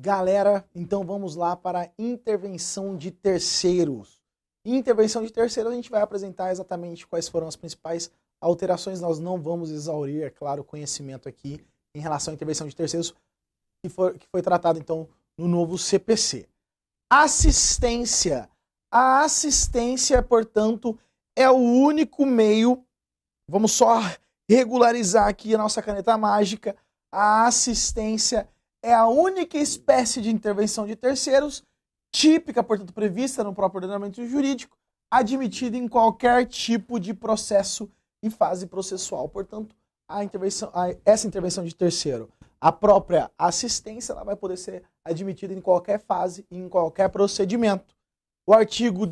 Galera, então vamos lá para a intervenção de terceiros. Em intervenção de terceiros a gente vai apresentar exatamente quais foram as principais alterações. Nós não vamos exaurir, é claro, o conhecimento aqui em relação à intervenção de terceiros que foi tratado então no novo CPC. Assistência. A assistência, portanto, é o único meio, vamos só regularizar aqui a nossa caneta mágica, a assistência é a única espécie de intervenção de terceiros, típica, portanto, prevista no próprio ordenamento jurídico, admitida em qualquer tipo de processo e fase processual. Portanto, essa intervenção de terceiro, a própria assistência, ela vai poder ser admitida em qualquer fase e em qualquer procedimento. O artigo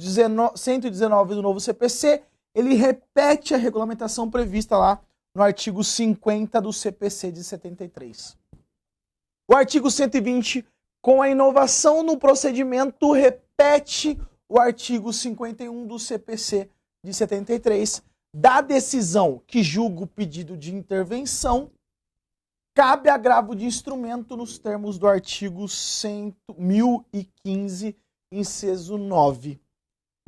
119 do novo CPC, ele repete a regulamentação prevista lá no artigo 50 do CPC de 73. O artigo 120, com a inovação no procedimento, repete o artigo 51 do CPC de 73. Da decisão que julga o pedido de intervenção, cabe agravo de instrumento nos termos do artigo 1015, inciso 9.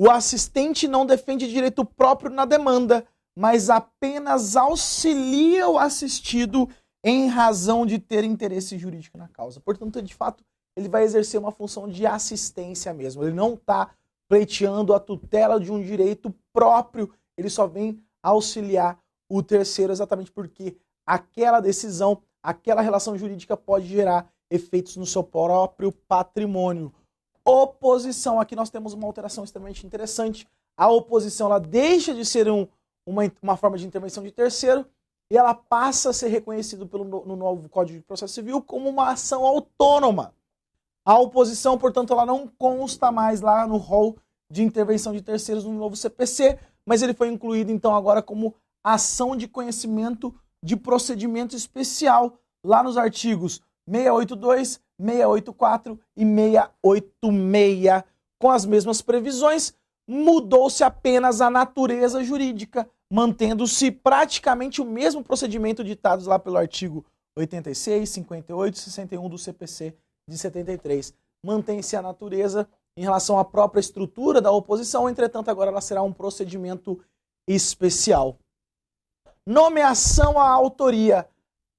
O assistente não defende direito próprio na demanda, mas apenas auxilia o assistido em razão de ter interesse jurídico na causa. Portanto, de fato, ele vai exercer uma função de assistência mesmo. Ele não está pleiteando a tutela de um direito próprio, ele só vem auxiliar o terceiro exatamente porque aquela decisão, aquela relação jurídica pode gerar efeitos no seu próprio patrimônio. Oposição, aqui nós temos uma alteração extremamente interessante. A oposição ela deixa de ser uma forma de intervenção de terceiro e ela passa a ser reconhecida no novo Código de Processo Civil como uma ação autônoma. A oposição, portanto, ela não consta mais lá no rol de intervenção de terceiros no novo CPC, mas ele foi incluído então agora como ação de conhecimento de procedimento especial lá nos artigos 682, 684 e 686. Com as mesmas previsões, mudou-se apenas a natureza jurídica, mantendo-se praticamente o mesmo procedimento ditados lá pelo artigo 86, 58 e 61 do CPC de 73. Mantém-se a natureza em relação à própria estrutura da oposição, entretanto agora ela será um procedimento especial. Nomeação à autoria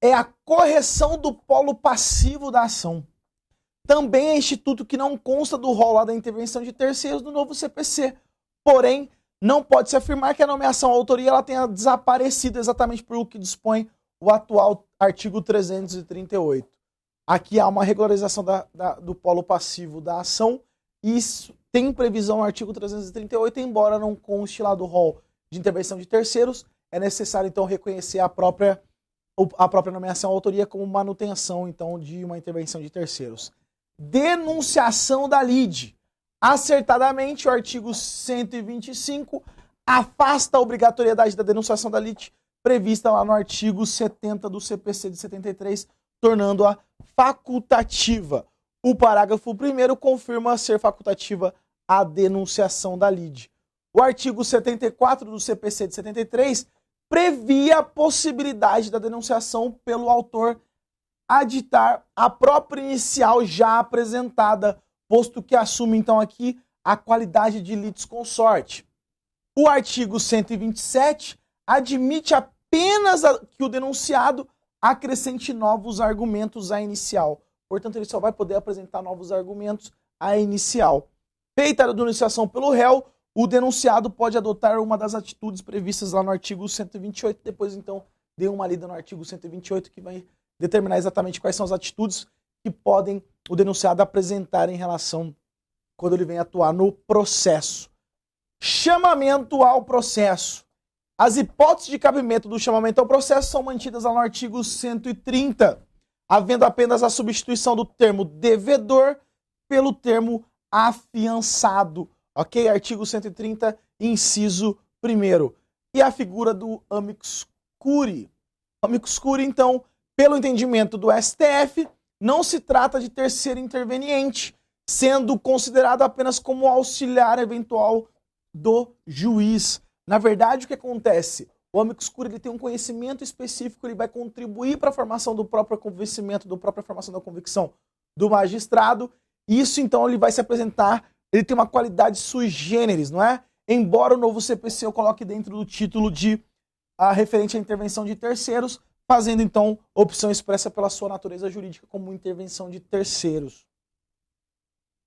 é a correção do polo passivo da ação. Também é instituto que não consta do rol lá da intervenção de terceiros do novo CPC. Porém, não pode se afirmar que a nomeação à autoria ela tenha desaparecido exatamente por o que dispõe o atual artigo 338. Aqui há uma regularização do polo passivo da ação. Isso tem previsão no artigo 338, embora não conste lá do rol de intervenção de terceiros, é necessário então reconhecer a própria nomeação à autoria como manutenção então de uma intervenção de terceiros. Denunciação da lide. Acertadamente, o artigo 125 afasta a obrigatoriedade da denunciação da lide prevista lá no artigo 70 do CPC de 73, tornando-a facultativa. O parágrafo 1º confirma ser facultativa a denunciação da lide. O artigo 74 do CPC de 73 previa a possibilidade da denunciação pelo autor aditar a própria inicial já apresentada, posto que assume então aqui a qualidade de litisconsorte. O artigo 127 admite apenas que o denunciado acrescente novos argumentos à inicial. Portanto, ele só vai poder apresentar novos argumentos à inicial. Feita a denunciação pelo réu, o denunciado pode adotar uma das atitudes previstas lá no artigo 128. Depois, então, dê uma lida no artigo 128, que vai determinar exatamente quais são as atitudes que podem o denunciado apresentar em relação quando ele vem atuar no processo. Chamamento ao processo. As hipóteses de cabimento do chamamento ao processo são mantidas lá no artigo 130, havendo apenas a substituição do termo devedor pelo termo afiançado. Ok? Artigo 130, inciso 1º. E a figura do amicus curiae. Amicus curiae, então, pelo entendimento do STF, não se trata de terceiro interveniente, sendo considerado apenas como auxiliar eventual do juiz. Na verdade, o que acontece? O amicus curiae ele tem um conhecimento específico, ele vai contribuir para a formação do próprio convencimento, da própria formação da convicção. do magistrado. Isso, então, ele vai se apresentar, ele tem uma qualidade sui generis, não é? Embora o novo CPC eu coloque dentro do título de referente à intervenção de terceiros, fazendo, então, opção expressa pela sua natureza jurídica como intervenção de terceiros.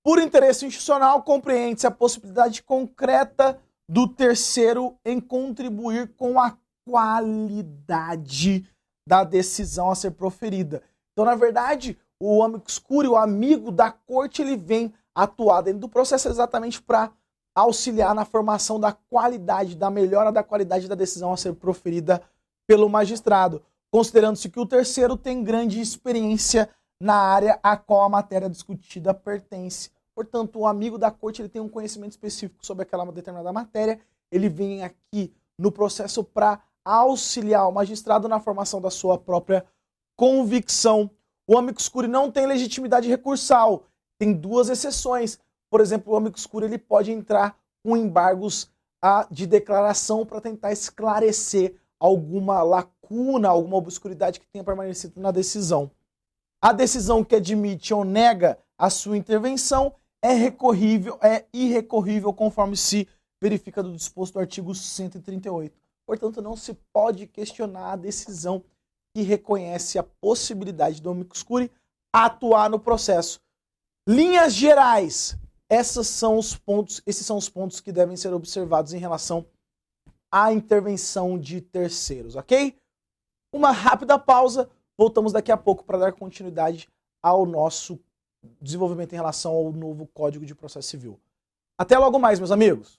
Por interesse institucional, compreende-se a possibilidade concreta do terceiro em contribuir com a qualidade da decisão a ser proferida. Então, na verdade, o amicus curiae, o amigo da corte, ele vem atuar dentro do processo exatamente para auxiliar na formação da qualidade, da melhora da qualidade da decisão a ser proferida pelo magistrado, considerando-se que o terceiro tem grande experiência na área a qual a matéria discutida pertence. Portanto, o amigo da corte ele tem um conhecimento específico sobre aquela determinada matéria, ele vem aqui no processo para auxiliar o magistrado na formação da sua própria convicção. O amicus curiae não tem legitimidade recursal, tem duas exceções. Por exemplo, o amicus curiae ele pode entrar com embargos de declaração para tentar esclarecer alguma lacuna, alguma obscuridade que tenha permanecido na decisão. A decisão que admite ou nega a sua intervenção é irrecorrível conforme se verifica do disposto do artigo 138. Portanto, não se pode questionar a decisão que reconhece a possibilidade do amicus curiae atuar no processo. Linhas gerais, esses são os pontos que devem ser observados em relação à intervenção de terceiros, ok? Uma rápida pausa, voltamos daqui a pouco para dar continuidade ao nosso desenvolvimento em relação ao novo Código de Processo Civil. Até logo mais, meus amigos!